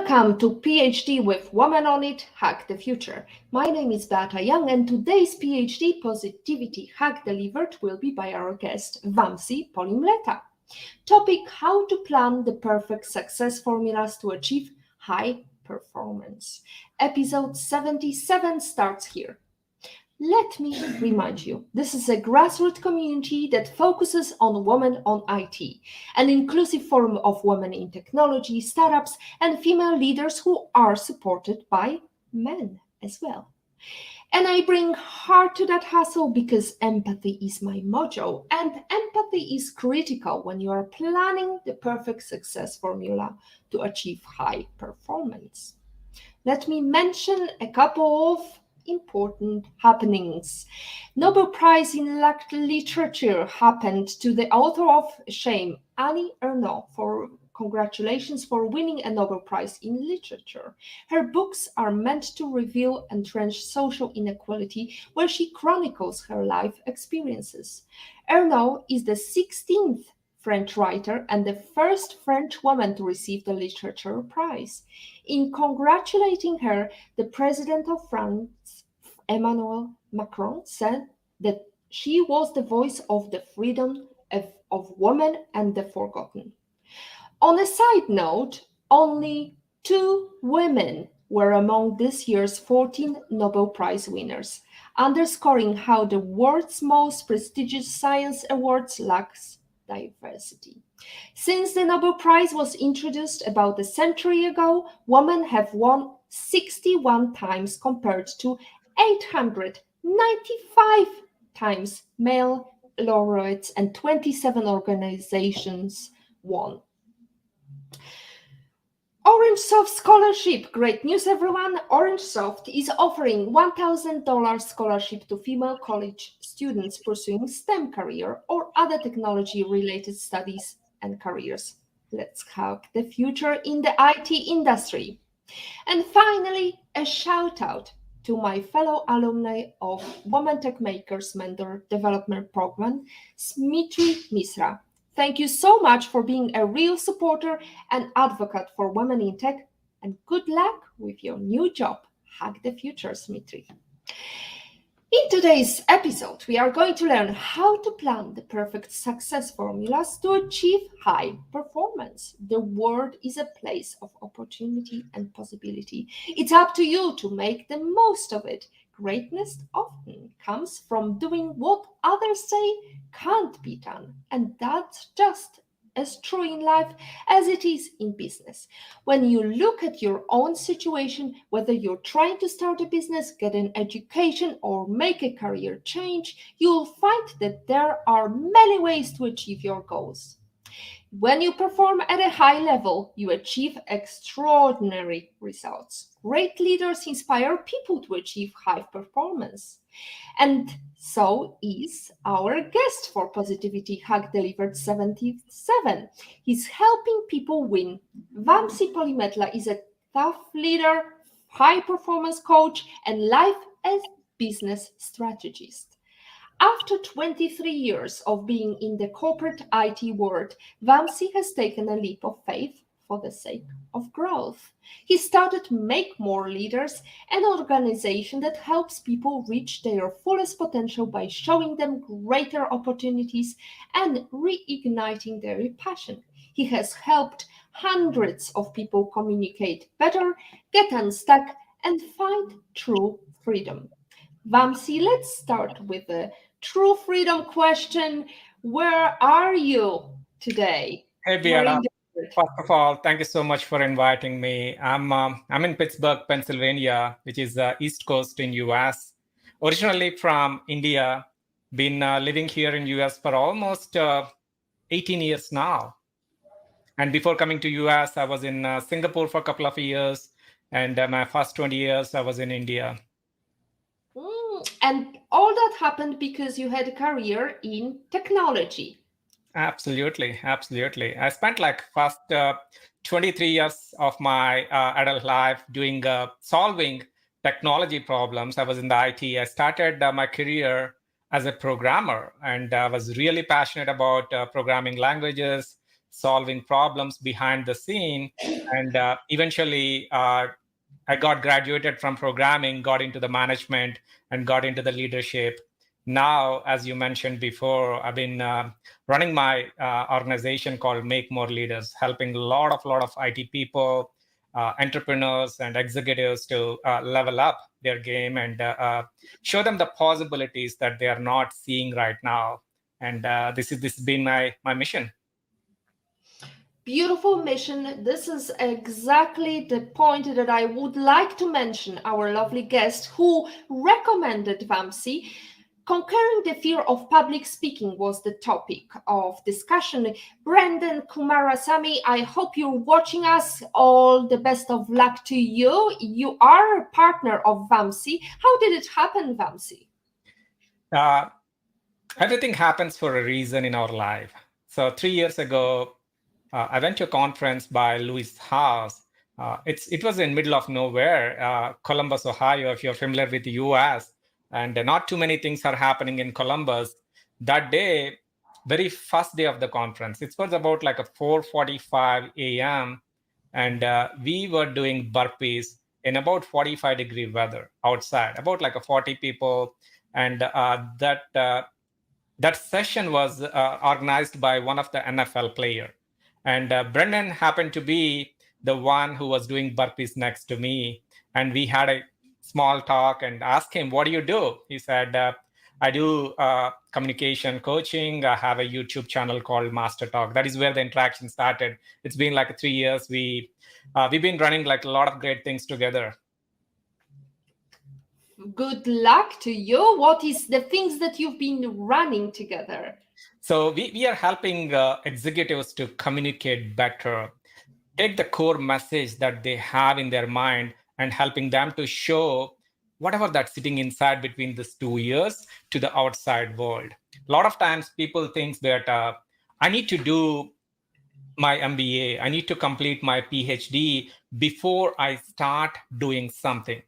Welcome to PhD with Woman on It, Hack the Future. My name is Beata Young, and today's PhD Positivity Hack delivered will be by our guest, Vamsi Polimetla. Topic: how to plan the perfect success formulas to achieve high performance. Episode 77 starts here. Let me remind you, this is a grassroots community that focuses on women on IT, an inclusive forum of women in technology, startups, and female leaders who are supported by men as well. And I bring heart to that hustle because empathy is my mojo, and empathy is critical when you are planning the perfect success formula to achieve high performance. Let me mention a couple of important happenings. Nobel Prize in Literature happened to the author of Shame, Annie Ernaux, for congratulations for winning a Nobel Prize in Literature. Her books are meant to reveal entrenched social inequality, where she chronicles her life experiences. Ernaux is the 16th French writer and the first French woman to receive the Literature Prize. In congratulating her, the President of France, Emmanuel Macron, said that she was the voice of the freedom of women and the forgotten. On a side note, only 2 women were among this year's 14 Nobel Prize winners, underscoring how the world's most prestigious science awards lacks diversity. Since the Nobel Prize was introduced about a century ago, women have won 61 times compared to 895 times male laureates, and 27 organizations won. Orange Soft Scholarship. Great news, everyone. Orange Soft is offering $1,000 scholarship to female college students pursuing STEM career or other technology-related studies and careers. Let's hack the future in the IT industry. And finally, a shout out to my fellow alumni of Women Tech Makers Mentor Development Program, Smitri Misra. Thank you so much for being a real supporter and advocate for women in tech, and good luck with your new job. Hack the future, Smitri. In today's episode, we are going to learn how to plan the perfect success formulas to achieve high performance. The world is a place of opportunity and possibility. It's up to you to make the most of it. Greatness often comes from doing what others say can't be done, and that's just as true in life as it is in business. When you look at your own situation, whether you're trying to start a business, get an education, or make a career change, you'll find that there are many ways to achieve your goals. When you perform at a high level, you achieve extraordinary results. Great leaders inspire people to achieve high performance. And so is our guest for Positivity Hack Delivered 77. He's helping people win. Vamsi Polimetla is a tough leader, high performance coach, and life business strategist. After 23 years of being in the corporate IT world, Vamsi has taken a leap of faith for the sake of growth. He started to make more leaders, an organization that helps people reach their fullest potential by showing them greater opportunities and reigniting their passion. He has helped hundreds of people communicate better, get unstuck, and find true freedom. Vamsi, let's start with a true freedom question. Where are you today? Hey, Beata. First of all, thank you so much for inviting me. I'm in Pittsburgh, Pennsylvania, which is the East Coast in US. Originally from India, been living here in US for almost 18 years now. And before coming to US, I was in Singapore for a couple of years, and my first 20 years I was in India. And all that happened because you had a career in technology. Absolutely. I spent like first 23 years of my adult life doing solving technology problems. I was in the IT. I started my career as a programmer, and I was really passionate about programming languages, solving problems behind the scene. And eventually, I got graduated from programming, got into the management, and got into the leadership. Now, as you mentioned before, I've been running my organization called Make More Leaders, helping a lot of IT people, entrepreneurs, and executives to level up their game and show them the possibilities that they are not seeing right now. And this has been my mission. Beautiful mission. This is exactly the point that I would like to mention. Our lovely guest who recommended Vamsi. Conquering the fear of public speaking was the topic of discussion. Brendan Kumarasamy, I hope you're watching us. All the best of luck to you. You are a partner of Vamsi. How did it happen, Vamsi? Everything happens for a reason in our life. So 3 years ago, I went to a conference by Louis House. It was in middle of nowhere, Columbus, Ohio, if you're familiar with the US, and not too many things are happening in Columbus. That day, very first day of the conference, it was about like a 4:45 a.m. and we were doing burpees in about 45-degree weather outside, about like a 40 people. And that session was organized by one of the NFL player. And Brendan happened to be the one who was doing burpees next to me. And we had a small talk and asked him, what do you do? He said, I do communication coaching. I have a YouTube channel called Master Talk. That is where the interaction started. It's been like 3 years. We've been running like a lot of great things together. Good luck to you. What is the things that you've been running together? So we are helping executives to communicate better, take the core message that they have in their mind and helping them to show whatever that's sitting inside between these 2 years to the outside world. A lot of times people think that I need to do my MBA, I need to complete my PhD before I start doing something.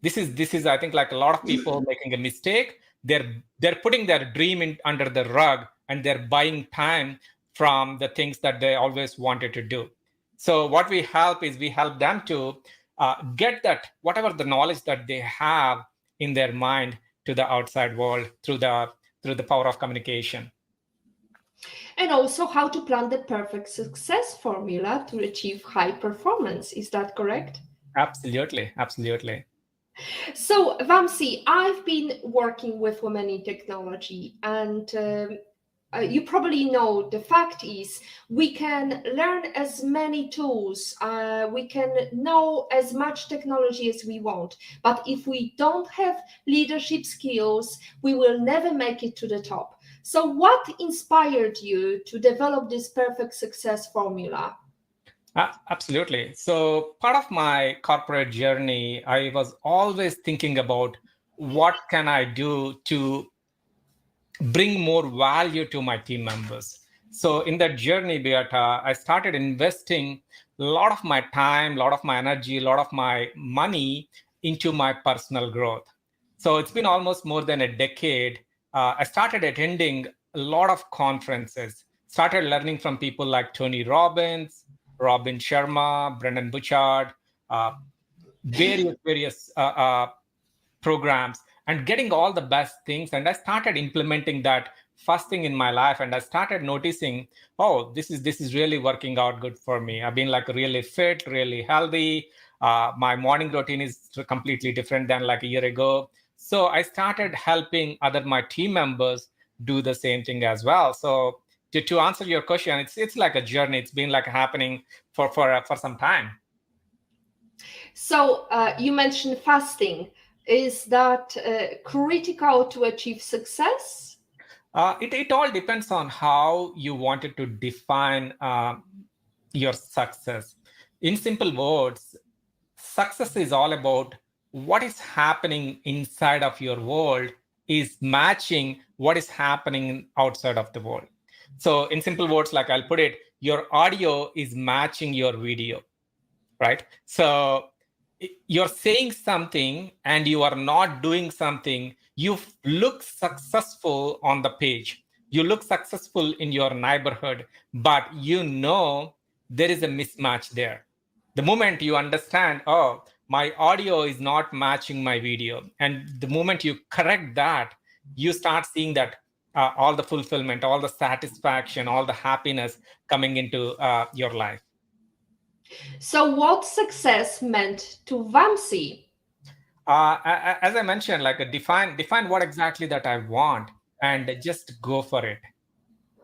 This is I think like a lot of people making a mistake. They're putting their dream in under the rug and they're buying time from the things that they always wanted to do. So what we help is we help them to get that whatever the knowledge that they have in their mind to the outside world through the power of communication. And also how to plan the perfect success formula to achieve high performance. Is that correct? Absolutely. So, Vamsi, I've been working with women in technology, and you probably know the fact is we can learn as many tools, we can know as much technology as we want, but if we don't have leadership skills, we will never make it to the top. So what inspired you to develop this perfect success formula? Absolutely. So part of my corporate journey, I was always thinking about what can I do to bring more value to my team members. So in that journey, Beata, I started investing a lot of my time, a lot of my energy, a lot of my money into my personal growth. So it's been almost more than a decade. I started attending a lot of conferences, started learning from people like Tony Robbins, Robin Sharma, Brendan Bouchard, various programs, and getting all the best things. And I started implementing that first thing in my life. And I started noticing, oh, this is really working out good for me. I've been like really fit, really healthy. My morning routine is completely different than like a year ago. So I started helping my team members do the same thing as well. So to answer your question, it's like a journey. It's been like happening for some time. So you mentioned fasting. Is that critical to achieve success? It all depends on how you wanted to define your success. In simple words, success is all about what is happening inside of your world is matching what is happening outside of the world. So in simple words, like I'll put it, your audio is matching your video, right? So you're saying something and you are not doing something, you look successful on the page, You look successful in your neighborhood, but there is a mismatch there. The moment you understand, oh, my audio is not matching my video, and the moment you correct that, you start seeing that all the fulfillment, all the satisfaction, all the happiness coming into your life. So what success meant to Vamsi? As I mentioned, like define what exactly that I want and just go for it.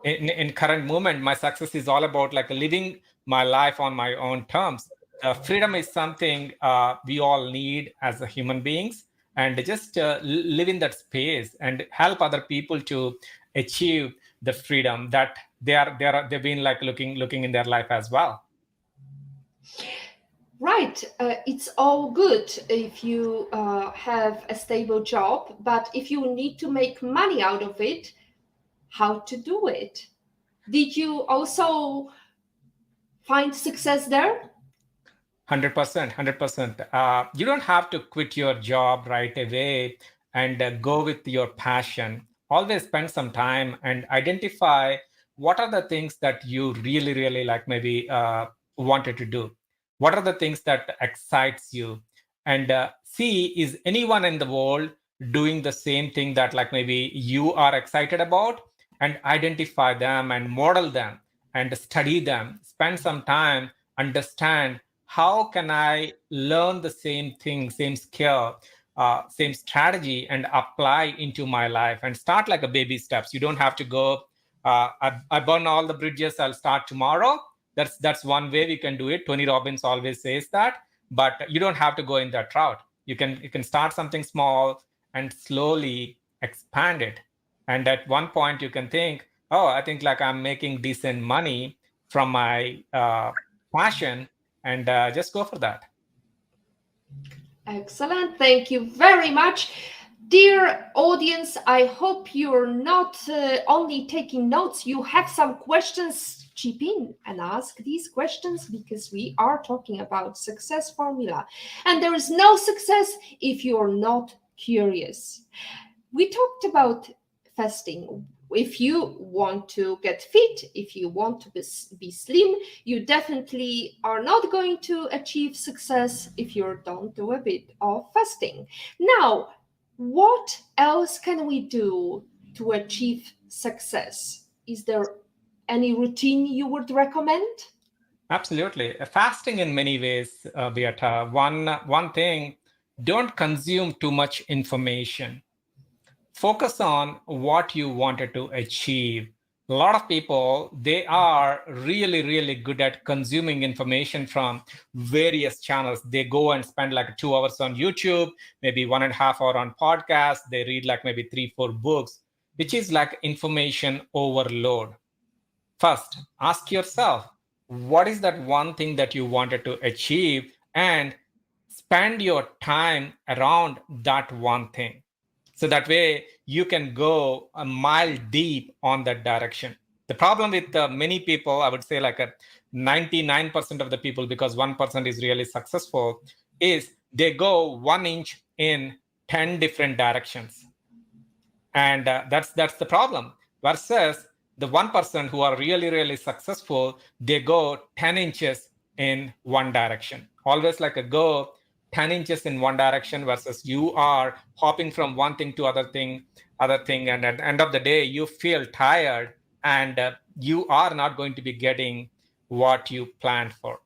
In current moment, my success is all about like living my life on my own terms. Freedom is something we all need as a human beings, and just live in that space and help other people to achieve the freedom that they've been like looking in their life as well. Right, it's all good if you have a stable job, but if you need to make money out of it, how to do it? Did you also find success there? 100%, 100%. You don't have to quit your job right away and go with your passion. Always spend some time and identify what are the things that you really, really like maybe wanted to do. What are the things that excites you? And see, is anyone in the world doing the same thing that like maybe you are excited about? And identify them and model them and study them. Spend some time, understand how can I learn the same thing, same skill, same strategy, and apply into my life and start like a baby steps. You don't have to go. I burn all the bridges. I'll start tomorrow. That's one way we can do it. Tony Robbins always says that, but you don't have to go in that route. You can start something small and slowly expand it. And at one point, you can think, oh, I think like I'm making decent money from my passion, and just go for that. Excellent. Thank you very much. Dear audience, I hope you're not only taking notes, you have some questions. Chip in and ask these questions because we are talking about success formula. And there is no success if you're not curious. We talked about fasting. If you want to get fit, if you want to be slim, you definitely are not going to achieve success if you don't do a bit of fasting. Now, what else can we do to achieve success? Is there any routine you would recommend? Absolutely. Fasting in many ways, Beata. One thing, don't consume too much information. Focus on what you wanted to achieve. A lot of people, they are really, really good at consuming information from various channels. They go and spend like 2 hours on YouTube, maybe 1.5 hours on podcast. They read like maybe 3, 4 books, which is like information overload. First, ask yourself, what is that one thing that you wanted to achieve, and spend your time around that one thing. So that way you can go a mile deep on that direction. The problem with many people, I would say like a 99% of the people, because 1% is really successful, is they go 1 inch in 10 different directions. And that's the problem. Versus the 1% who are really, really successful, they go 10 inches in one direction. Always like a go 10 inches in one direction versus you are hopping from one thing to other thing. And at the end of the day, you feel tired and you are not going to be getting what you planned for.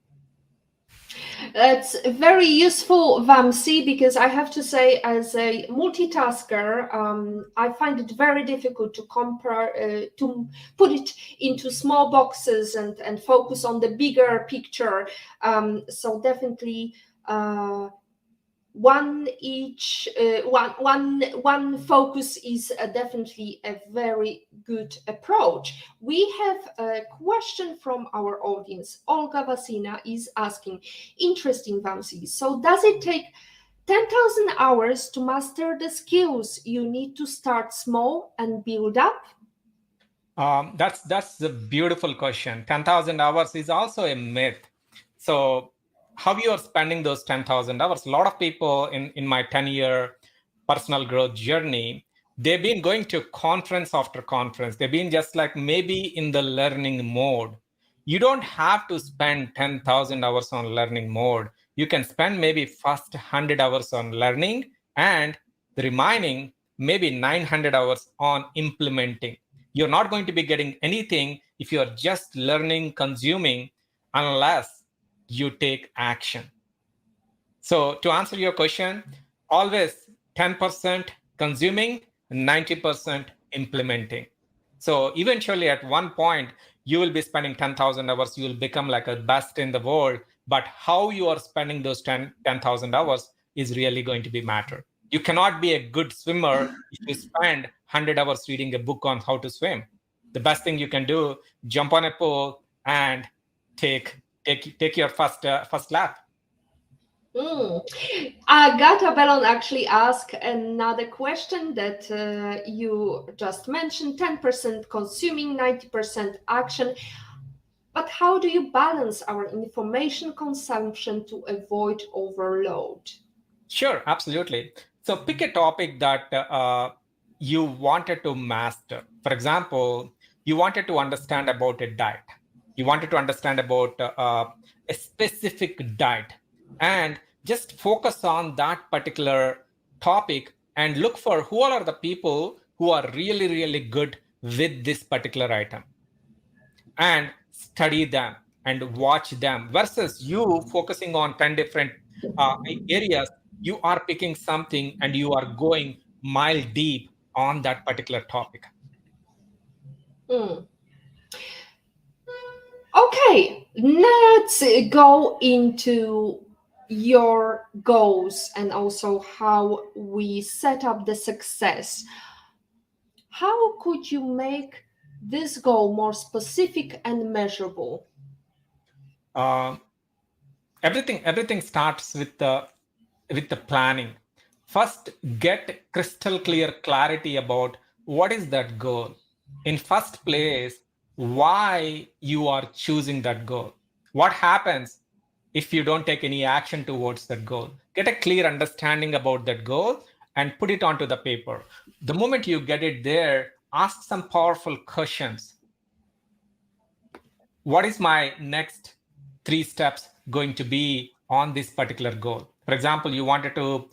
That's very useful, Vamsi, because I have to say, as a multitasker, I find it very difficult to compare, to put it into small boxes and focus on the bigger picture. So definitely, one focus is definitely a very good approach. We have a question from our audience. Olga Vasina is asking, interesting, Vamsi. So does it take 10,000 hours to master the skills you need to start small and build up? That's a beautiful question. 10,000 hours is also a myth. So how you are spending those 10,000 hours? A lot of people in my 10-year personal growth journey, they've been going to conference after conference. They've been just like maybe in the learning mode. You don't have to spend 10,000 hours on learning mode. You can spend maybe first 100 hours on learning and the remaining maybe 900 hours on implementing. You're not going to be getting anything if you're just learning, consuming, unless you take action. So to answer your question, always 10% consuming, 90% implementing. So eventually at one point, you will be spending 10,000 hours, you will become like a best in the world. But how you are spending those 10,000 hours is really going to be matter. You cannot be a good swimmer if you spend 100 hours reading a book on how to swim. The best thing you can do, jump on a pool and take your first lap. Agata Bellon actually asked another question that you just mentioned, 10% consuming, 90% action. But how do you balance our information consumption to avoid overload? Sure, absolutely. So pick a topic that you wanted to master. For example, you wanted to understand about a diet. You wanted to understand about a specific diet and just focus on that particular topic and look for who all are the people who are really, really good with this particular item and study them and watch them versus you focusing on 10 different areas. You are picking something and you are going mile deep on that particular topic. Okay, let's go into your goals and also how we set up the success. How could you make this goal more specific and measurable? Everything starts with the planning. First, get crystal clear clarity about what is that goal. In first place, why you are choosing that goal. What happens if you don't take any action towards that goal? Get a clear understanding about that goal and put it onto the paper. The moment you get it there, ask some powerful questions. What is my next 3 steps going to be on this particular goal? For example, you wanted to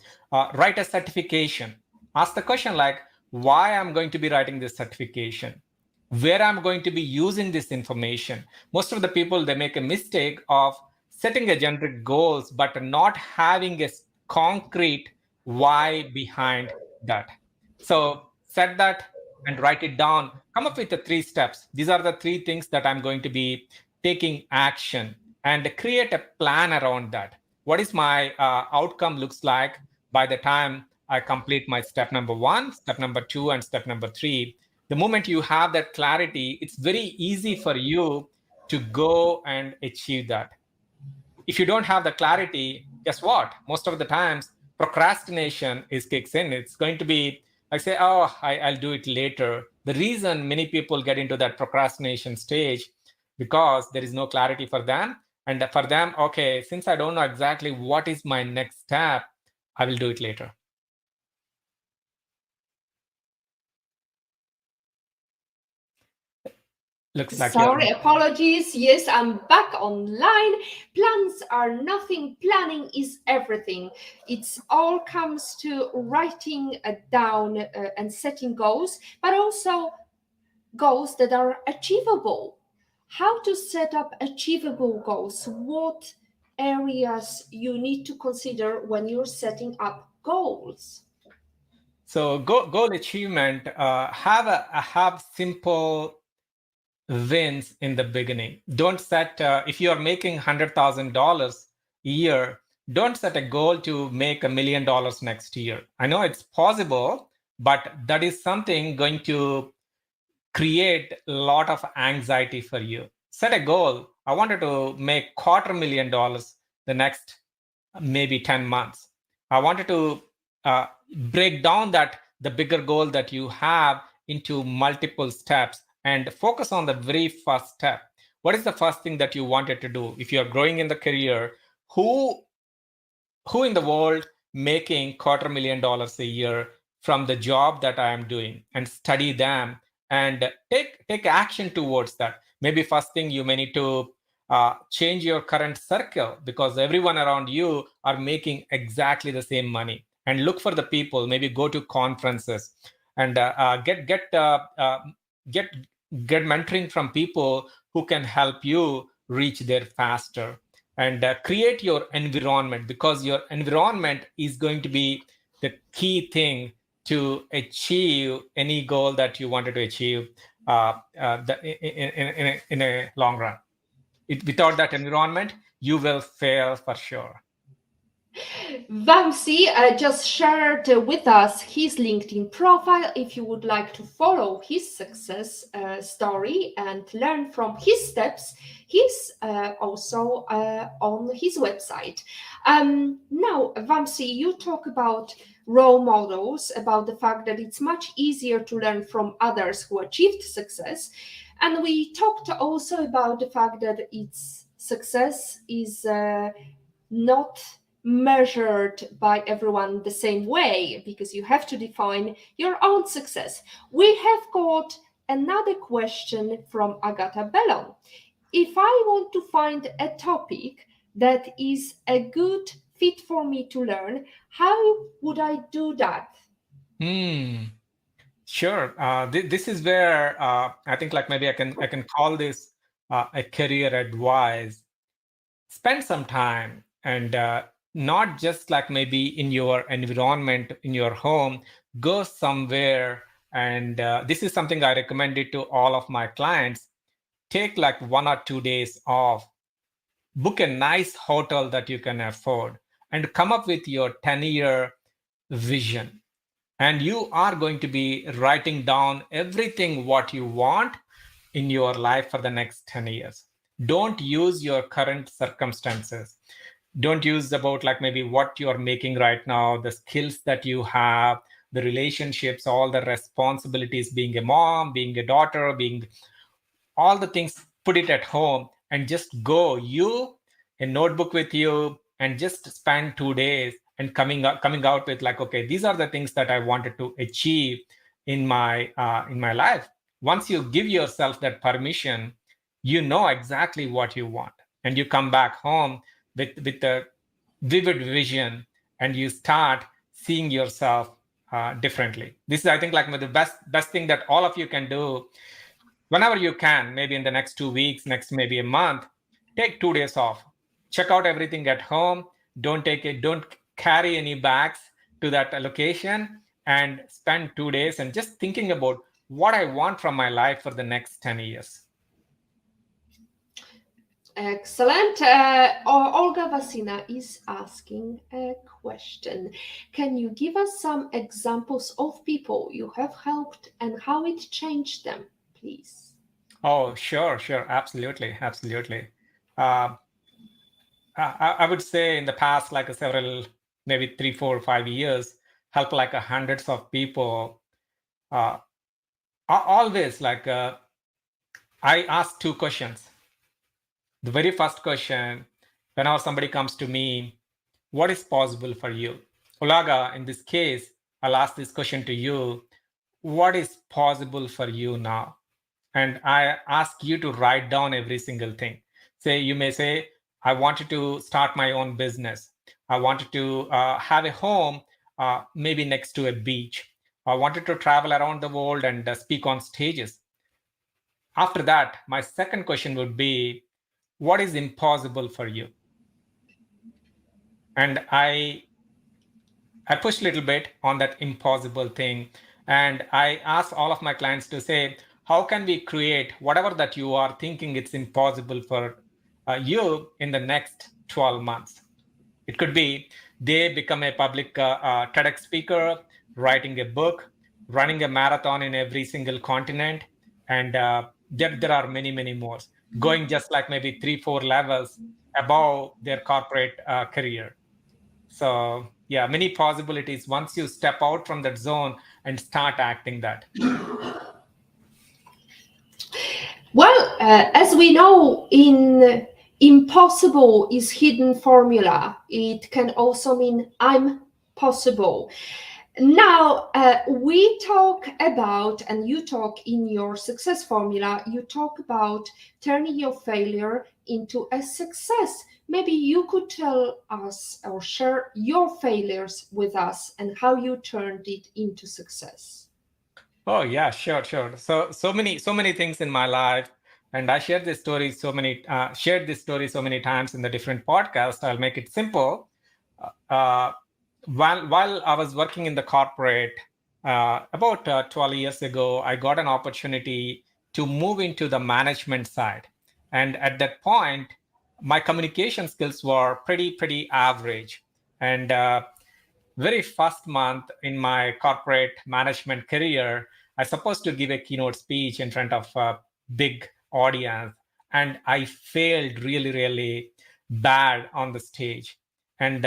write a certification. Ask the question like, why I'm going to be writing this certification, where I'm going to be using this information. Most of the people, they make a mistake of setting a generic goals, but not having a concrete why behind that. So set that and write it down. Come up with the 3 steps. These are the 3 things that I'm going to be taking action and create a plan around that. What is my outcome looks like by the time I complete my step number 1, step number 2, and step number 3. The moment you have that clarity, it's very easy for you to go and achieve that. If you don't have the clarity, guess what? Most of the times, procrastination kicks in. It's going to be, I say, oh, I'll do it later. The reason many people get into that procrastination stage because there is no clarity for them. And for them, okay, since I don't know exactly what is my next step, I will do it later. Looks like Sorry, apologies. Yes, I'm back online. Plans are nothing. Planning is everything. It's all comes to writing down and setting goals, but also goals that are achievable. How to set up achievable goals? What areas you need to consider when you're setting up goals? So goal achievement, have simple wins in the beginning. Don't set, if you are making $100,000 a year, don't set a goal to make $1 million next year. I know it's possible, but that is something going to create a lot of anxiety for you. Set a goal. I wanted to make $250,000 the next maybe 10 months. I wanted to break down the bigger goal that you have into multiple steps and focus on the very first step. What is the first thing that you wanted to do? If you're growing in the career, who in the world making $250,000 a year from the job that I am doing and study them and take action towards that. Maybe first thing you may need to change your current circle, because everyone around you are making exactly the same money, and look for the people. Maybe go to conferences and get mentoring from people who can help you reach there faster, and create your environment, because your environment is going to be the key thing to achieve any goal that you wanted to achieve in a long run. Without that environment, you will fail for sure. Vamsi just shared with us his LinkedIn profile if you would like to follow his success story and learn from his steps. He's also on his website. Now, Vamsi, you talk about role models, about the fact that it's much easier to learn from others who achieved success. And we talked also about the fact that its success is not measured by everyone the same way, because you have to define your own success. We have got another question from Agata Bellon. If I want to find a topic that is a good fit for me to learn, how would I do that? Sure. This is where I think like maybe I can call this a career advice. Spend some time and not just like maybe in your environment, in your home, go somewhere. And this is something I recommended to all of my clients. Take like 1 or 2 days off, book a nice hotel that you can afford, and come up with your 10-year vision. And you are going to be writing down everything what you want in your life for the next 10 years. Don't use your current circumstances. Don't use about like maybe what you are making right now, the skills that you have, the relationships, all the responsibilities, being a mom, being a daughter, being all the things, put it at home and just go. You, a notebook with you, and just spend 2 days and coming out with like, okay, these are the things that I wanted to achieve in my life. Once you give yourself that permission, you know exactly what you want, and you come back home with a vivid vision, and you start seeing yourself differently. This is, I think, like the best thing that all of you can do. Whenever you can, maybe in the next 2 weeks, next maybe a month, take 2 days off. Check out everything at home. Don't carry any bags to that location, and spend 2 days and just thinking about what I want from my life for the next 10 years. Excellent. Olga Vasina is asking a question. Can you give us some examples of people you have helped and how it changed them, please? Oh, sure. Absolutely. I would say in the past, like several, maybe 3, 4, 5 years, help like hundreds of people. Always like I ask 2 questions. The very first question, whenever somebody comes to me, what is possible for you? Olaga, in this case, I'll ask this question to you. What is possible for you now? And I ask you to write down every single thing. You may say, I wanted to start my own business. I wanted to have a home, maybe next to a beach. I wanted to travel around the world and speak on stages. After that, my second question would be, what is impossible for you? And I push a little bit on that impossible thing. And I ask all of my clients to say, how can we create whatever that you are thinking it's impossible for you in the next 12 months? It could be they become a public TEDx speaker, writing a book, running a marathon in every single continent. And there are many, many more, going just like maybe 3, 4 levels above their corporate career. So yeah, many possibilities once you step out from that zone and start acting that. Well, as we know, in impossible is hidden formula. It can also mean I'm possible. Now, we talk about, and you talk in your success formula, you talk about turning your failure into a success. Maybe you could tell us or share your failures with us and how you turned it into success. Oh yeah, sure. So many things in my life, and I shared this story so many times in the different podcasts. I'll make it simple. Uh, while I was working in the corporate, about 12 years ago, I got an opportunity to move into the management side, and at that point, my communication skills were pretty average, and very first month in my corporate management career, I supposed to give a keynote speech in front of a big audience, and I failed really bad on the stage. And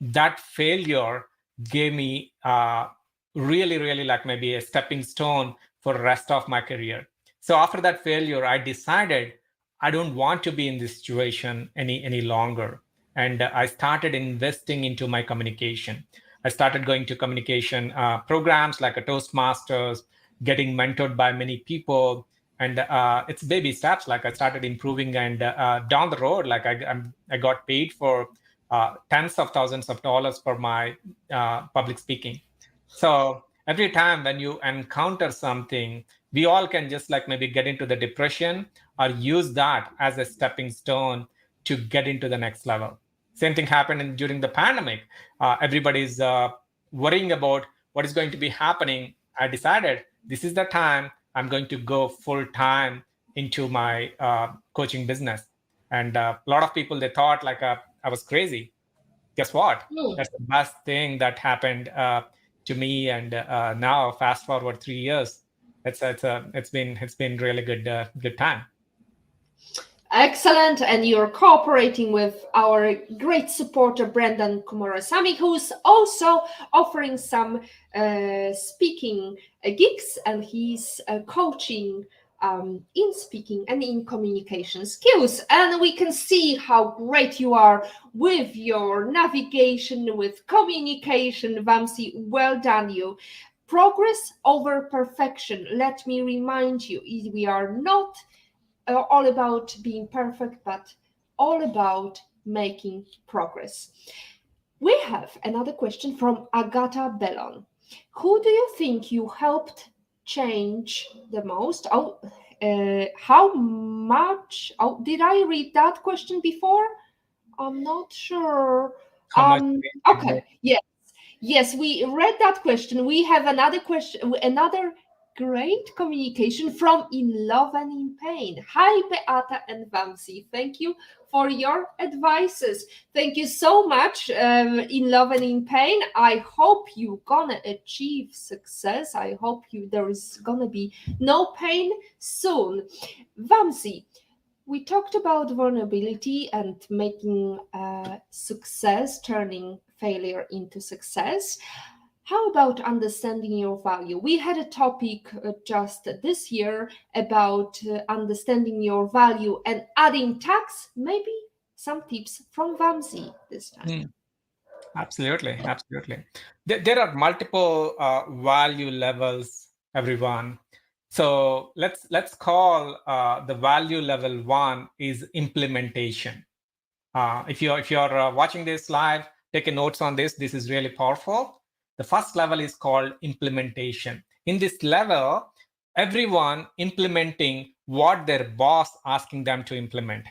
that failure gave me really like maybe a stepping stone for the rest of my career. So after that failure, I decided I don't want to be in this situation any longer, and I started investing into my communication. I started going to communication programs like a Toastmasters, getting mentored by many people, and it's baby steps. Like I started improving, and down the road, like I got paid for tens of thousands of dollars for my public speaking. So every time when you encounter something, we all can just like maybe get into the depression or use that as a stepping stone to get into the next level. Same thing happened during the pandemic. Everybody's worrying about what is going to be happening. I decided this is the time I'm going to go full time into my coaching business. And a lot of people, they thought like I was crazy. Guess what? Hmm. That's the best thing that happened to me. And now, fast forward 3 years, it's been really good time. Excellent, and you're cooperating with our great supporter Brendan Kumurasamy, who's also offering some speaking gigs, and he's coaching in speaking and in communication skills. And we can see how great you are with your navigation, with communication. Vamsi, well done you. Progress over perfection. Let me remind you, we are not all about being perfect, but all about making progress. We have another question from Agata Bellon. Who do you think you helped change the most? How much? Oh, did I read that question before? I'm not sure. How much? Okay, yeah. Yes, we read that question. We have another question, another great communication from In Love and in Pain. Hi, Beata and Vamsi. Thank you for your advices. Thank you so much, In Love and in Pain. I hope you gonna achieve success. I hope there is gonna be no pain soon. Vamsi, we talked about vulnerability and making success, turning failure into success. How about understanding your value? We had a topic just this year about understanding your value and adding tax. Maybe some tips from Vamsi this time. Absolutely. There are multiple value levels, everyone. So let's call the value level one is implementation. If you're watching this live, take a notes on this. This is really powerful. The first level is called implementation. In this level, everyone implementing what their boss asking them to implement.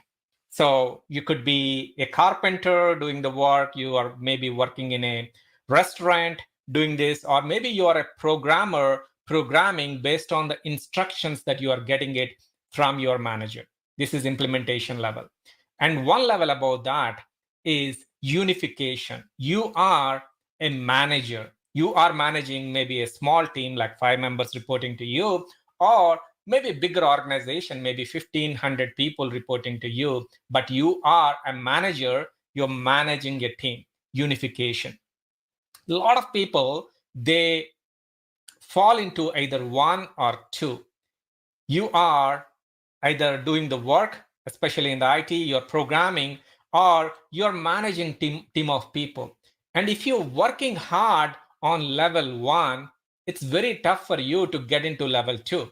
So you could be a carpenter doing the work, you are maybe working in a restaurant doing this, or maybe you are a programmer programming based on the instructions that you are getting it from your manager. This is implementation level. And one level above that is unification. You are a manager. You are managing maybe a small team, like 5 members reporting to you, or maybe a bigger organization, maybe 1,500 people reporting to you, but you are a manager, you're managing a team. Unification. A lot of people, they fall into either one or two. You are either doing the work, especially in the IT, you're programming, or you're managing team of people. And if you're working hard on level 1, it's very tough for you to get into level 2.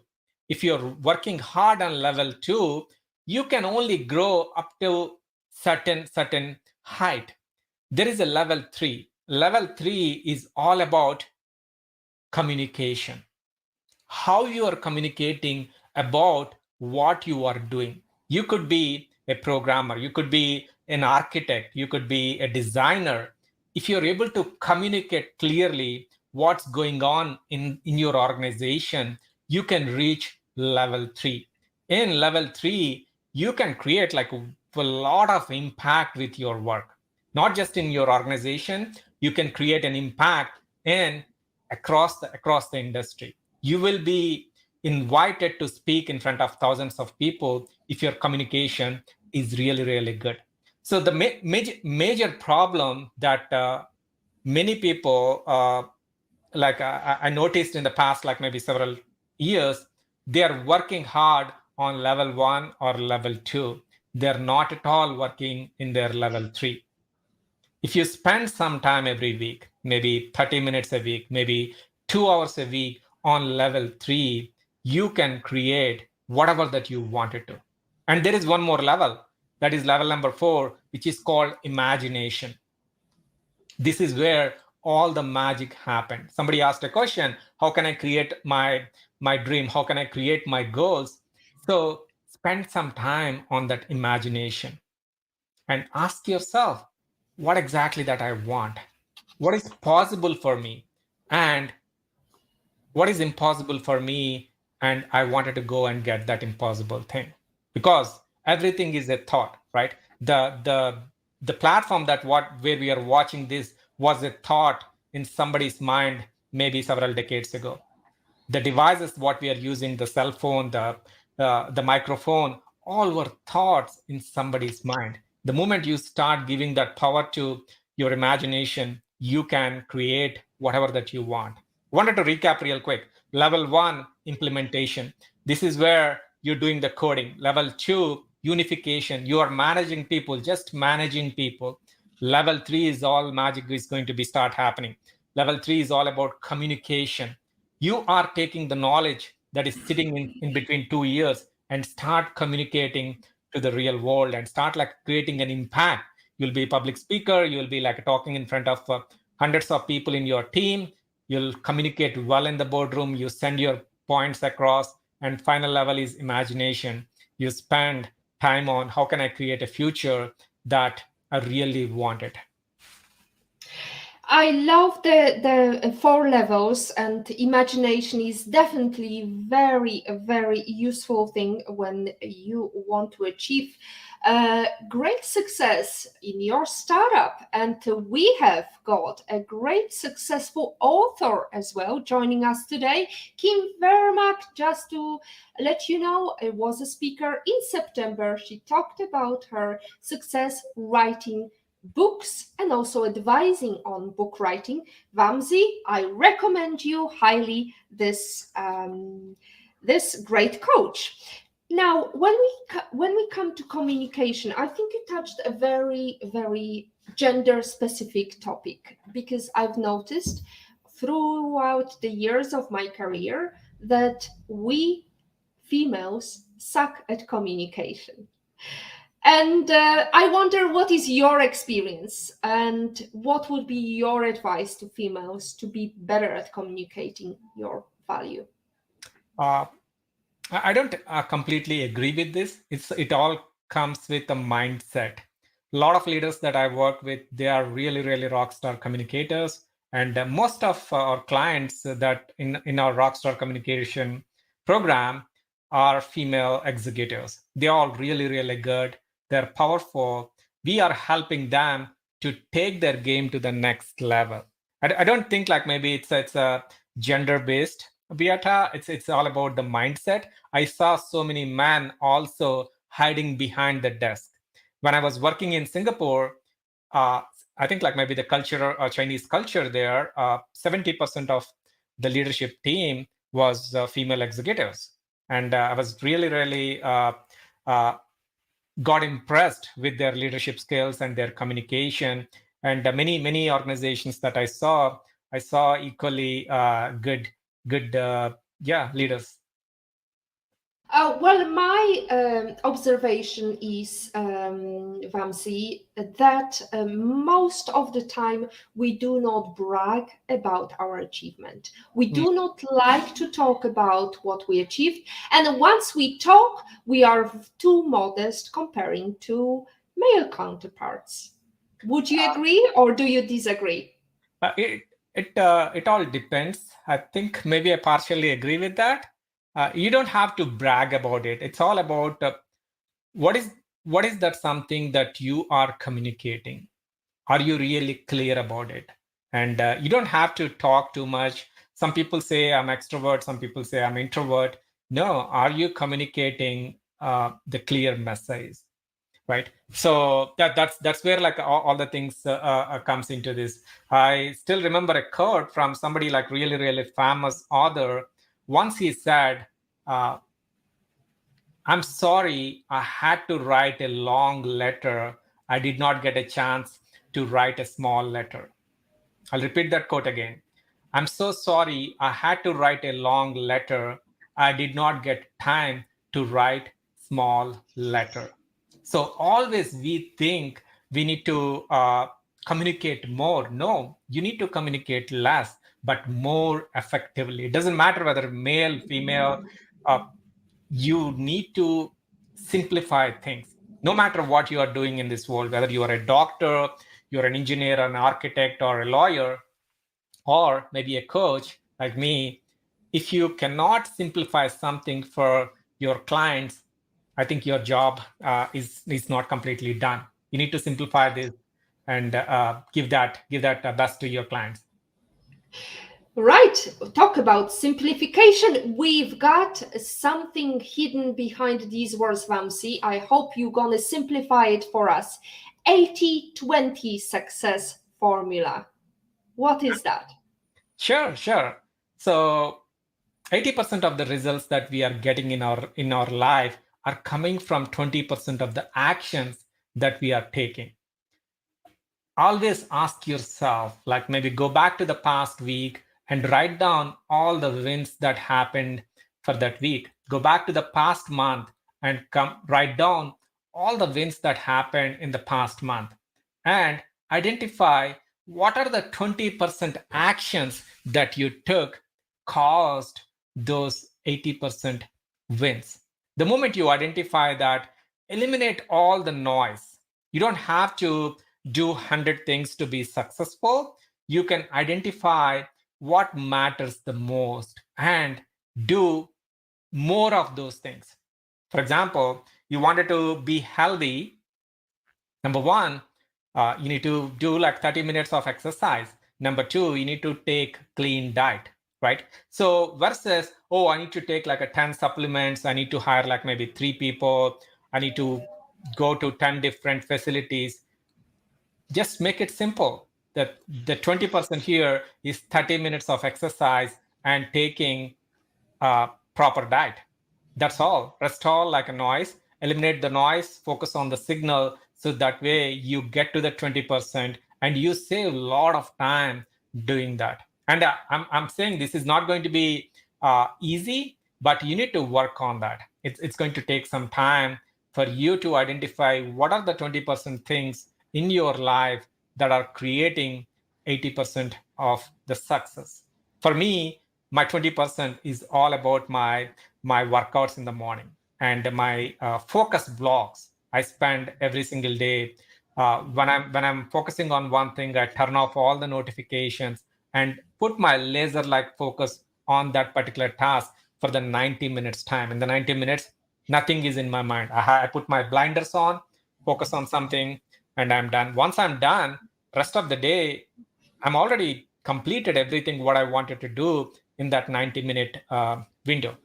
If you're working hard on level 2, you can only grow up to certain height. There is a level 3. Level 3 is all about communication. How you are communicating about what you are doing. You could be a programmer, you could be an architect, you could be a designer. If you're able to communicate clearly what's going on in your organization, you can reach level 3. In level 3, you can create like a lot of impact with your work. Not just in your organization, you can create an impact in across the industry. You will be invited to speak in front of thousands of people if your communication is really good. So the major problem that many people like I noticed in the past, like maybe several years, they are working hard on level 1 or level 2. They're not at all working in their level 3. If you spend some time every week, maybe 30 minutes a week, maybe 2 hours a week on level 3, you can create whatever that you wanted to. And there is one more level, that is level number 4, which is called imagination. This is where all the magic happened. Somebody asked a question, how can I create my dream? How can I create my goals? So spend some time on that imagination and ask yourself, what exactly that I want? What is possible for me? And what is impossible for me? And I wanted to go and get that impossible thing. Because everything is a thought, right? The platform where we are watching this was a thought in somebody's mind maybe several decades ago. The devices what we are using, the cell phone, the microphone, all were thoughts in somebody's mind. The moment you start giving that power to your imagination, you can create whatever that you want. Wanted to recap real quick. Level 1, implementation. This is where you're doing the coding. Level 2, unification. You are managing people, just managing people. Level 3 is all magic is going to be start happening. Level 3 is all about communication. You are taking the knowledge that is sitting in between 2 ears and start communicating to the real world and start like creating an impact. You'll be a public speaker. You'll be like talking in front of hundreds of people in your team. You'll communicate well in the boardroom. You send your points across. And final level is imagination. You spend time on how can I create a future that I really wanted. I love the 4 levels, and imagination is definitely very useful thing when you want to achieve great success in your startup. And we have got a great successful author as well joining us today, Kim Vermaak. Just to let you know, it was a speaker in September. She talked about her success writing books and also advising on book writing. Vamsi, I recommend you highly this this great coach. Now, when we come to communication, I think you touched a very gender specific topic, because I've noticed throughout the years of my career that we females suck at communication. And I wonder, what is your experience and what would be your advice to females to be better at communicating your value? I don't completely agree with this. It all comes with a mindset. A lot of leaders that I work with, they are really rock star communicators. And most of our clients that in our Rockstar Communication program are female executives. They're all really good. They're powerful. We are helping them to take their game to the next level. I don't think like maybe it's a gender-based Beata. It's all about the mindset. I saw so many men also hiding behind the desk. When I was working in Singapore, I think like maybe the culture, Chinese culture there, 70% of the leadership team was female executives. And I was really got impressed with their leadership skills and their communication. And many organizations that I saw, I saw equally good leaders. Well, my observation is, Vamsi, that most of the time we do not brag about our achievement. We do not like to talk about what we achieved. And once we talk, we are too modest comparing to male counterparts. Would you agree or do you disagree? It all depends. I think maybe I partially agree with that. You don't have to brag about it. It's all about what is that something that you are communicating. Are you really clear about it? And you don't have to talk too much. Some people say I'm extrovert, some people say I'm introvert. No, are you communicating the clear message? Right, so that's where like all the things comes into this. I still remember a quote from somebody like really famous author. Once he said, I'm sorry I had to write a long letter. I did not get a chance to write a small letter. I'll repeat that quote again. I'm so sorry I had to write a long letter. I did not get time to write small letter. So always we think we need to communicate more. No, you need to communicate less, but more effectively. It doesn't matter whether male, female, you need to simplify things. No matter what you are doing in this world, whether you are a doctor, you're an engineer, an architect, or a lawyer, or maybe a coach like me, if you cannot simplify something for your clients, I think your job is not completely done. You need to simplify this and give that best to your clients. Right, talk about simplification. We've got something hidden behind these words, Vamsi. I hope you're gonna simplify it for us. 80-20 success formula. What is that? Sure. So 80% of the results that we are getting in our life are coming from 20% of the actions that we are taking. Always ask yourself, like maybe go back to the past week and write down all the wins that happened for that week. Go back to the past month and write down all the wins that happened in the past month, and identify what are the 20% actions that you took caused those 80% wins. The moment you identify that, eliminate all the noise. You don't have to do 100 things to be successful. You can identify what matters the most and do more of those things. For example, you wanted to be healthy. Number one, you need to do like 30 minutes of exercise. Number two, you need to take clean diet, right? So versus, oh, I need to take like a 10 supplements. I need to hire like maybe 3 people. I need to go to 10 different facilities. Just make it simple. The 20% here is 30 minutes of exercise and taking proper diet. That's all. Rest all like a noise. Eliminate the noise, focus on the signal, so that way you get to the 20% and you save a lot of time doing that. And I'm saying this is not going to be easy, but you need to work on that. It's going to take some time for you to identify what are the 20% things in your life that are creating 80% of the success. For me, my 20% is all about my workouts in the morning and my focus blocks I spend every single day. When I'm focusing on one thing, I turn off all the notifications and put my laser like focus on that particular task for the 90 minutes time. In the 90 minutes, nothing is in my mind. I put my blinders on, focus on something, and I'm done. Once I'm done, rest of the day, I'm already completed everything what I wanted to do in that 90-minute window.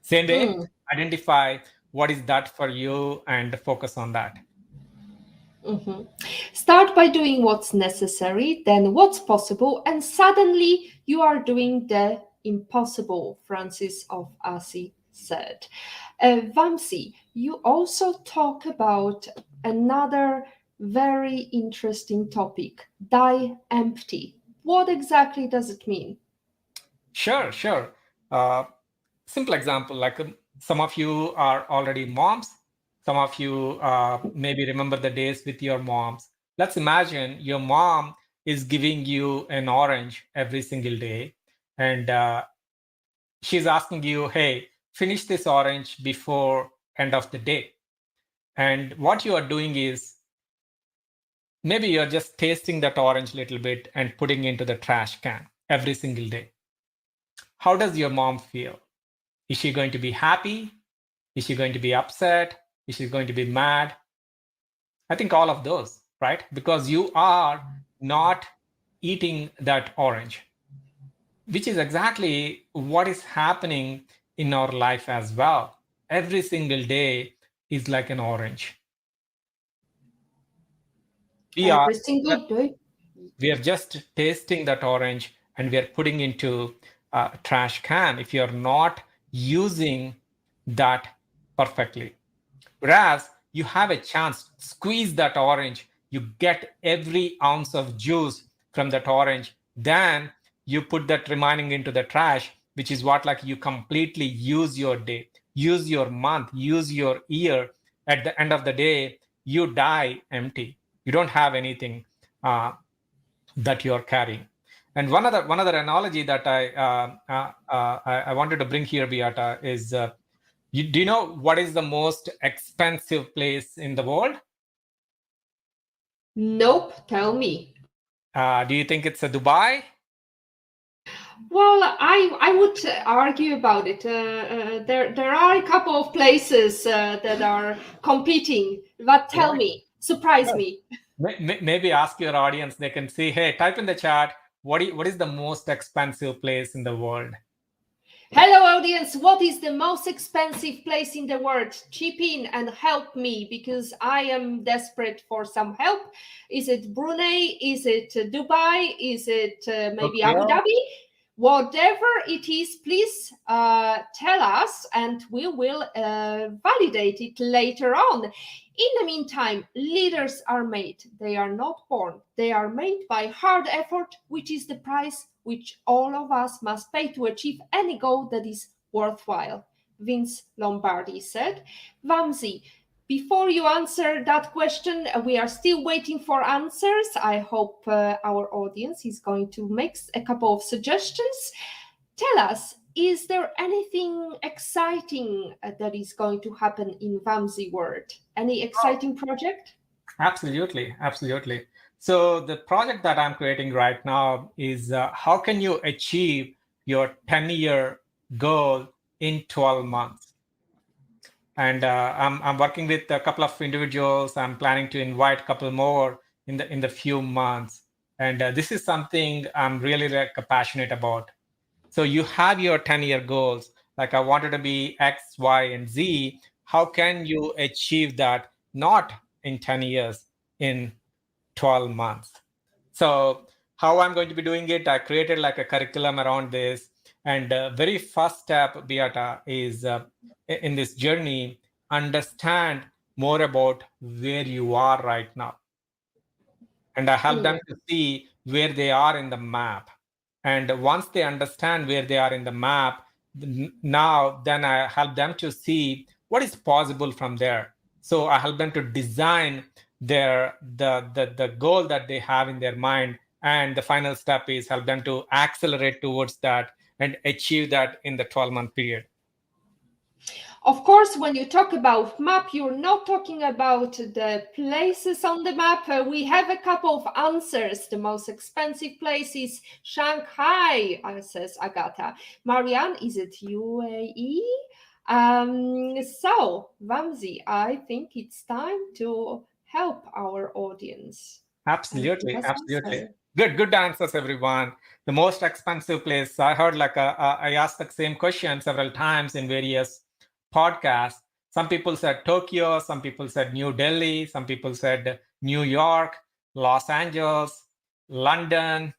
Same way, identify what is that for you and focus on that. Mhm. Start by doing what's necessary, then what's possible, and suddenly you are doing the impossible, Francis of Assisi said. Vamsi, you also talk about another very interesting topic, die empty. What exactly does it mean? Sure. Uh, Simple example, like some of you are already moms. Some of you maybe remember the days with your moms. Let's imagine your mom is giving you an orange every single day, and she's asking you, hey, finish this orange before end of the day. And what you are doing is maybe you're just tasting that orange a little bit and putting into the trash can every single day. How does your mom feel? Is she going to be happy? Is she going to be upset? Is she going to be mad? I think all of those, right? Because you are not eating that orange, which is exactly what is happening in our life as well. Every single day is like an orange. We are Every single day. we are just tasting that orange and we are putting into a trash can if you're not using that perfectly. Whereas you have a chance, squeeze that orange, you get every ounce of juice from that orange, then you put that remaining into the trash, which is what, like, you completely use your day, use your month, use your year. At the end of the day, you die empty. You don't have anything that you're carrying. And one other analogy that I wanted to bring here, Beata, is do you know what is the most expensive place in the world? Nope, tell me. Do you think it's a Dubai? Well, I would argue about it. There are a couple of places that are competing, but tell Right. me, surprise me. Maybe ask your audience. They can see. Hey, type in the chat. What is the most expensive place in the world? Hello, audience. What is the most expensive place in the world? Chip in and help me because I am desperate for some help. Is it Brunei? Is it Dubai? Is it maybe Abu Tokyo. Dhabi? Whatever it is, please tell us and we will validate it later on. In the meantime, leaders are made. They are not born. They are made by hard effort, which is the price which all of us must pay to achieve any goal that is worthwhile. Vince Lombardi said. Vamsi, before you answer that question, we are still waiting for answers. I hope our audience is going to make a couple of suggestions. Tell us, is there anything exciting that is going to happen in Vamsi world? Any exciting project? Absolutely. So the project that I'm creating right now is how can you achieve your 10-year goal in 12 months? And I'm working with a couple of individuals. I'm planning to invite a couple more in the few months. And this is something I'm really like passionate about. So you have your 10-year goals. Like I wanted to be X, Y, and Z. How can you achieve that? Not in 10 years, in 12 months. So how I'm going to be doing it, I created like a curriculum around this. And very first step, Beata, is in this journey, understand more about where you are right now. And I help them to see where they are in the map. And once they understand where they are in the map, then I help them to see what is possible from there. So I help them to design the goal that they have in their mind. And the final step is help them to accelerate towards that and achieve that in the 12-month period. Of course, when you talk about map, you're not talking about the places on the map. We have a couple of answers. The most expensive place is Shanghai, says Agatha. Marianne, is it UAE? So, Vamsi, I think it's time to help our audience. Absolutely. Good answers, everyone. The most expensive place I heard, like I asked the same question several times in various podcasts. Some people said Tokyo, some people said New Delhi, some people said New York, Los Angeles, London.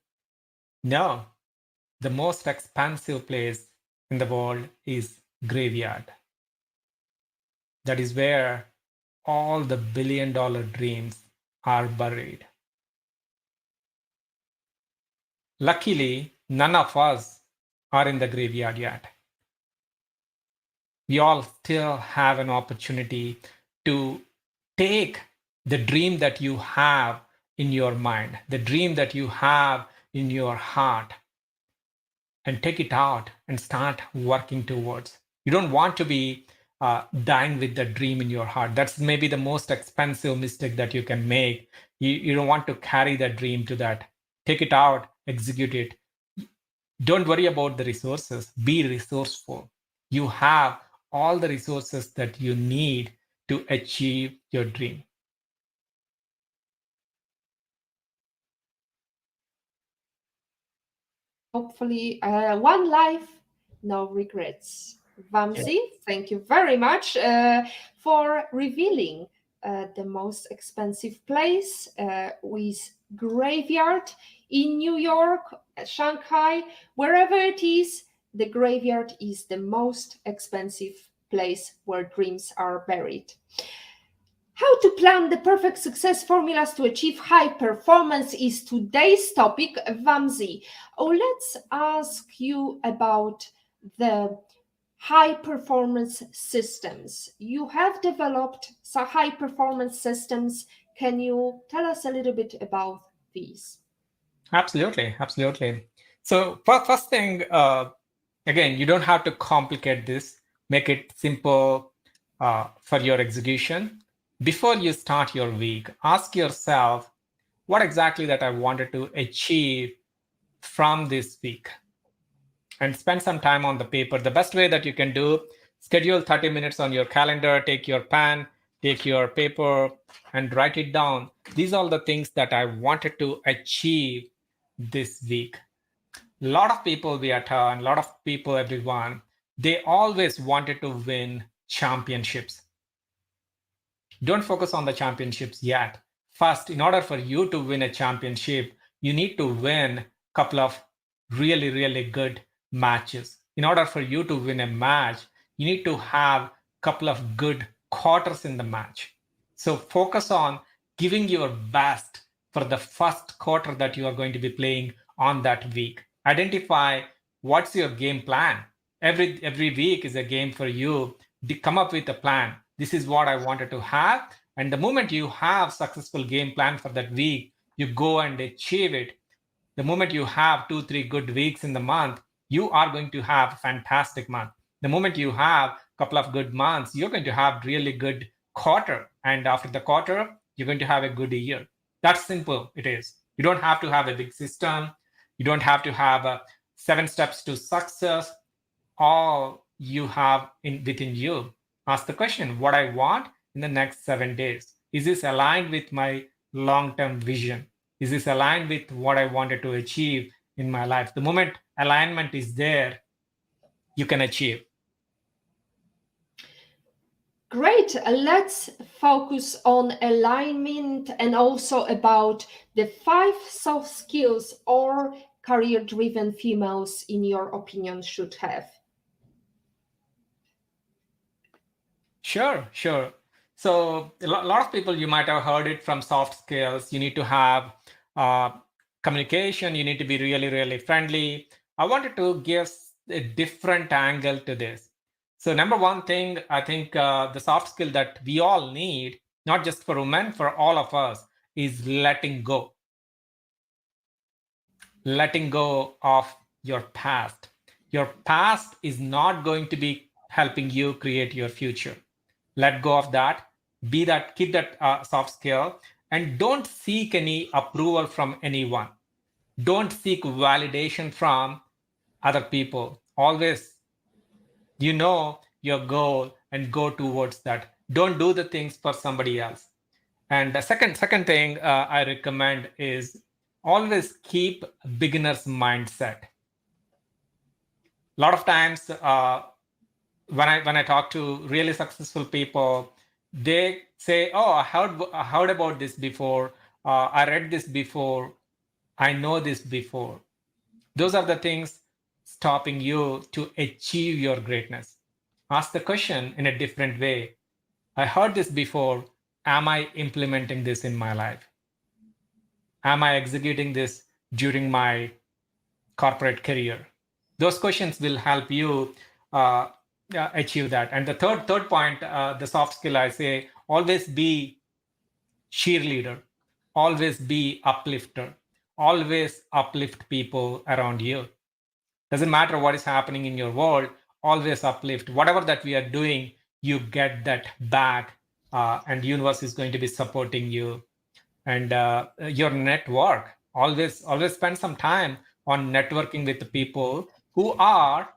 No, the most expensive place in the world is graveyard. That is where all the $1 billion dreams are buried. Luckily, none of us are in the graveyard yet. We all still have an opportunity to take the dream that you have in your mind, the dream that you have in your heart, and take it out and start working towards. You don't want to be dying with the dream in your heart. That's maybe the most expensive mistake that you can make. You don't want to carry that dream to that. Take it out, execute it. Don't worry about the resources. Be resourceful. You have all the resources that you need to achieve your dream. Hopefully, one life, no regrets. Vamsi, thank you very much for revealing the most expensive place with graveyard in New York, Shanghai, wherever it is. The graveyard is the most expensive place where dreams are buried. How to plan the perfect success formulas to achieve high performance is today's topic, Vamsi. Oh, let's ask you about the high performance systems. You have developed some high performance systems. Can you tell us a little bit about these? Absolutely, absolutely. So first thing, again, you don't have to complicate this. Make it simple for your execution. Before you start your week, ask yourself what exactly that I wanted to achieve from this week, and spend some time on the paper. The best way that you can do, schedule 30 minutes on your calendar, take your pen, take your paper, and write it down. These are the things that I wanted to achieve this week. A lot of people, Beata, and a lot of people, everyone, they always wanted to win championships. Don't focus on the championships yet. First, in order for you to win a championship, you need to win a couple of really, really good matches. In order for you to win a match, you need to have a couple of good quarters in the match. So focus on giving your best for the first quarter that you are going to be playing on that week. Identify what's your game plan. Every week is a game for you. Come up with a plan. This is what I wanted to have. And the moment you have successful game plan for that week, you go and achieve it. The moment you have 2-3 good weeks in the month, you are going to have a fantastic month. The moment you have a couple of good months, you're going to have really good quarter. And after the quarter, you're going to have a good year. That's simple it is. You don't have to have a big system. You don't have to have 7 steps to success. All you have within you. Ask the question, what I want in the next 7 days. Is this aligned with my long-term vision? Is this aligned with what I wanted to achieve in my life? The moment alignment is there, you can achieve. Great. Let's focus on alignment and also about the 5 soft skills or career-driven females, in your opinion, should have. Sure. So a lot of people, you might have heard it from soft skills. You need to have communication. You need to be really, really friendly. I wanted to give a different angle to this. So number one thing, I think the soft skill that we all need, not just for women, for all of us, is letting go. Letting go of your past. Your past is not going to be helping you create your future. Let go of that. Be that, keep that soft skill, and don't seek any approval from anyone. Don't seek validation from other people. Always, your goal and go towards that. Don't do the things for somebody else. And the second thing I recommend is always keep beginner's mindset. A lot of times when I talk to really successful people, they say, "Oh, I heard about this before. I read this before. I know this before." Those are the things stopping you to achieve your greatness. Ask the question in a different way. I heard this before. Am I implementing this in my life? Am I executing this during my corporate career? Those questions will help you achieve that. And the third point, the soft skill, I say, always be cheerleader, always be uplifter, always uplift people around you. Doesn't matter what is happening in your world, always uplift. Whatever that we are doing, you get that back, and universe is going to be supporting you. And your network, always spend some time on networking with the people who are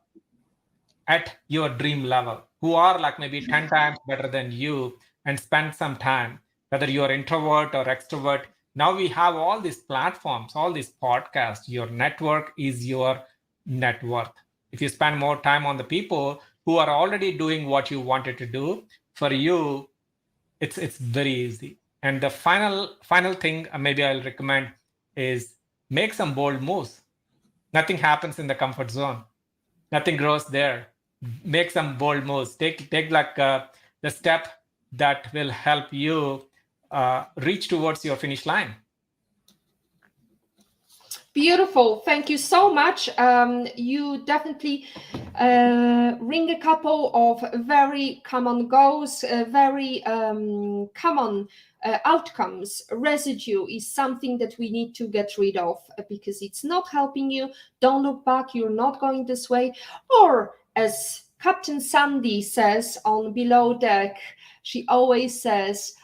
at your dream level, who are like maybe 10 times better than you, and spend some time, whether you're introvert or extrovert. Now we have all these platforms, all these podcasts. Your network is your net worth. If you spend more time on the people who are already doing what you wanted to do, for you, it's very easy. And the final thing maybe I'll recommend is make some bold moves. Nothing happens in the comfort zone. Nothing grows there. Make some bold moves. Take like the step that will help you reach towards your finish line. Beautiful. Thank you so much. You definitely ring a couple of very common goals, very common outcomes. Residue is something that we need to get rid of because it's not helping you. Don't look back. You're not going this way. Or as Captain Sandy says on Below Deck, she always says,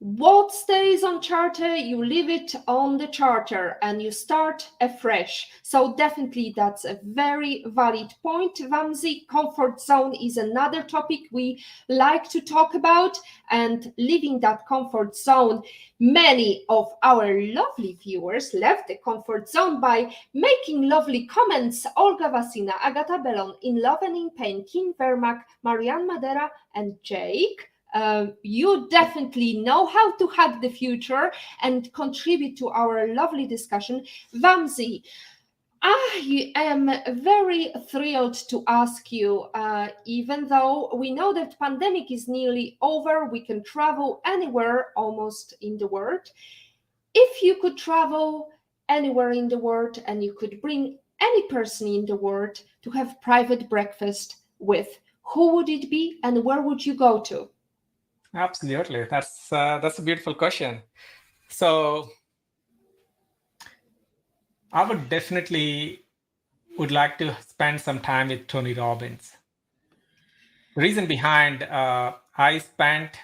what stays on charter, you leave it on the charter and you start afresh. So definitely that's a very valid point, Vamsi. Comfort zone is another topic we like to talk about, and leaving that comfort zone. Many of our lovely viewers left the comfort zone by making lovely comments. Olga Vasina, Agata Bellon, In Love and in Pain, Kim Vermak, Marianne Madera, and Jake. You definitely know how to hack the future and contribute to our lovely discussion. Vamsi, I am very thrilled to ask you, even though we know that pandemic is nearly over, we can travel anywhere almost in the world. If you could travel anywhere in the world and you could bring any person in the world to have private breakfast with, who would it be and where would you go to? Absolutely. That's a beautiful question. So I would definitely would like to spend some time with Tony Robbins. The reason behind, I spent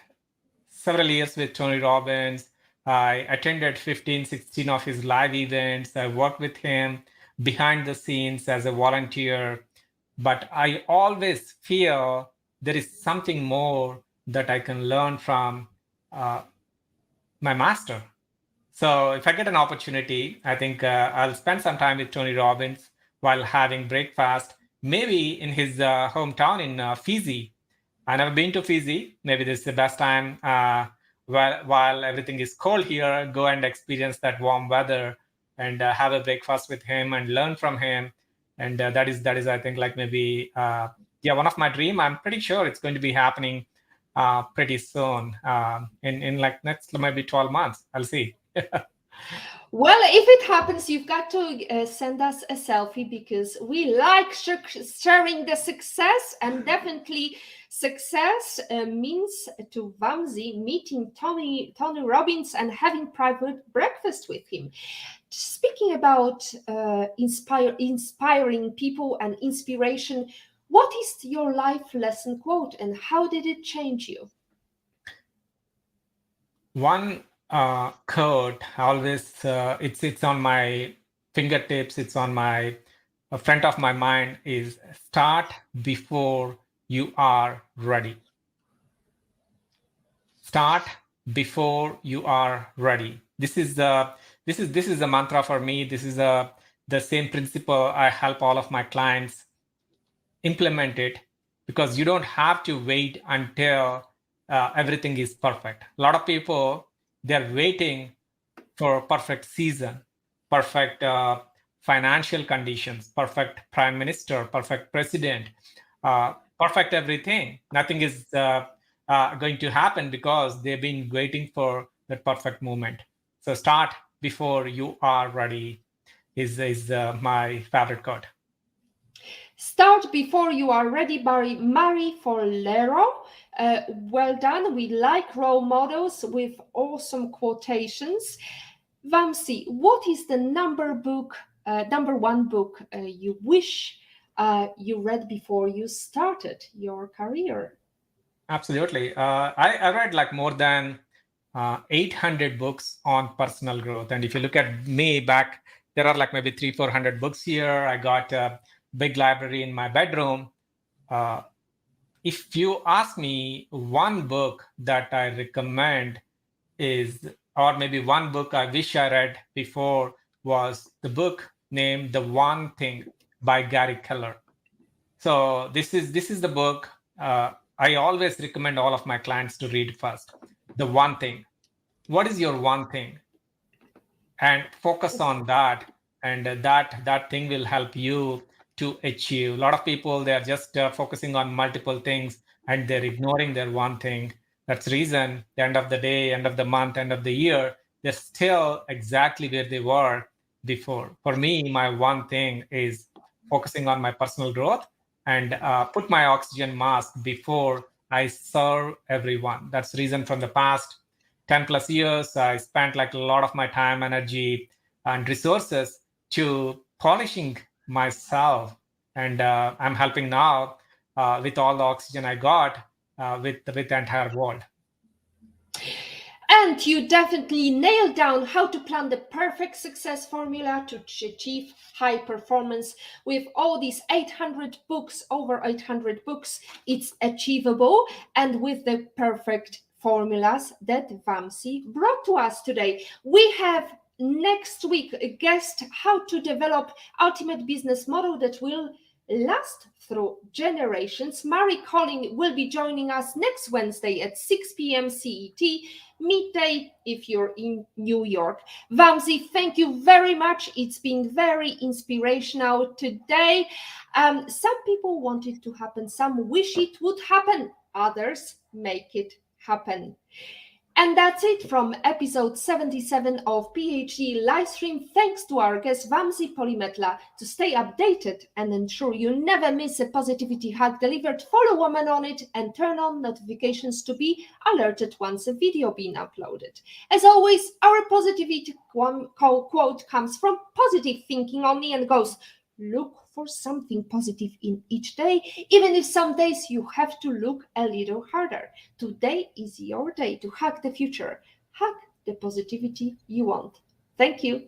several years with Tony Robbins. I attended 15, 16 of his live events. I worked with him behind the scenes as a volunteer. But I always feel there is something more that I can learn from my master. So if I get an opportunity, I think I'll spend some time with Tony Robbins while having breakfast, maybe in his hometown in Fiji. I've never been to Fiji. Maybe this is the best time while everything is cold here, go and experience that warm weather and have a breakfast with him and learn from him. And that is, I think, like maybe, one of my dream. I'm pretty sure it's going to be happening pretty soon in like next maybe 12 months. I'll see. Well, if it happens, you've got to send us a selfie because we like sharing the success, and definitely success means to Vamsi meeting Tony Robbins and having private breakfast with him. Speaking about inspiring people and inspiration, what is your life lesson quote and how did it change you? One quote always it's on my fingertips, it's on my front of my mind, is start before you are ready. Start before you are ready. This is a mantra for me. This is the same principle I help all of my clients implement it, because you don't have to wait until everything is perfect. A lot of people, they're waiting for perfect season, perfect financial conditions, perfect prime minister, perfect president, perfect everything. Nothing is going to happen because they've been waiting for that perfect moment. So start before you are ready. is my favorite quote. Start before you are ready by Marie Forleo. Well done. We like role models with awesome quotations. Vamsi, what is the number one book you wish you read before you started your career? Absolutely. I read like more than 800 books on personal growth. And if you look at me back, there are like maybe 300-400 books here. I got a big library in my bedroom. If you ask me one book that I recommend is, or maybe one book I wish I read before, was the book named The One Thing by Gary Keller. So this is the book I always recommend all of my clients to read first. The One Thing. What is your one thing? And focus on that, and that thing will help you to achieve. A lot of people, they are just focusing on multiple things and they're ignoring their one thing. That's the reason the end of the day, end of the month, end of the year, they're still exactly where they were before. For me, my one thing is focusing on my personal growth and put my oxygen mask before I serve everyone. That's the reason from the past 10 plus years, I spent like a lot of my time, energy, and resources to polishing myself. And I'm helping now with all the oxygen I got with the entire world. And you definitely nailed down how to plan the perfect success formula to achieve high performance. With all these 800 books, over 800 books, it's achievable. And with the perfect formulas that Vamsi brought to us today, we have next week a guest how to develop ultimate business model that will last through generations. Marie Colling will be joining us next Wednesday at 6 p.m. CET, midday if you're in New York. Vamsi, thank you very much. It's been very inspirational today. Some people want it to happen, some wish it would happen, others make it happen. And that's it from episode 77 of PhD Livestream. Thanks to our guest Vamsi Polimetla. To stay updated and ensure you never miss a positivity hack delivered, follow Woman on it and turn on notifications to be alerted once a video being uploaded. As always, our positivity quote comes from Positive Thinking Only and goes, look for something positive in each day, even if some days you have to look a little harder. Today is your day to hack the future. Hack the positivity you want. Thank you.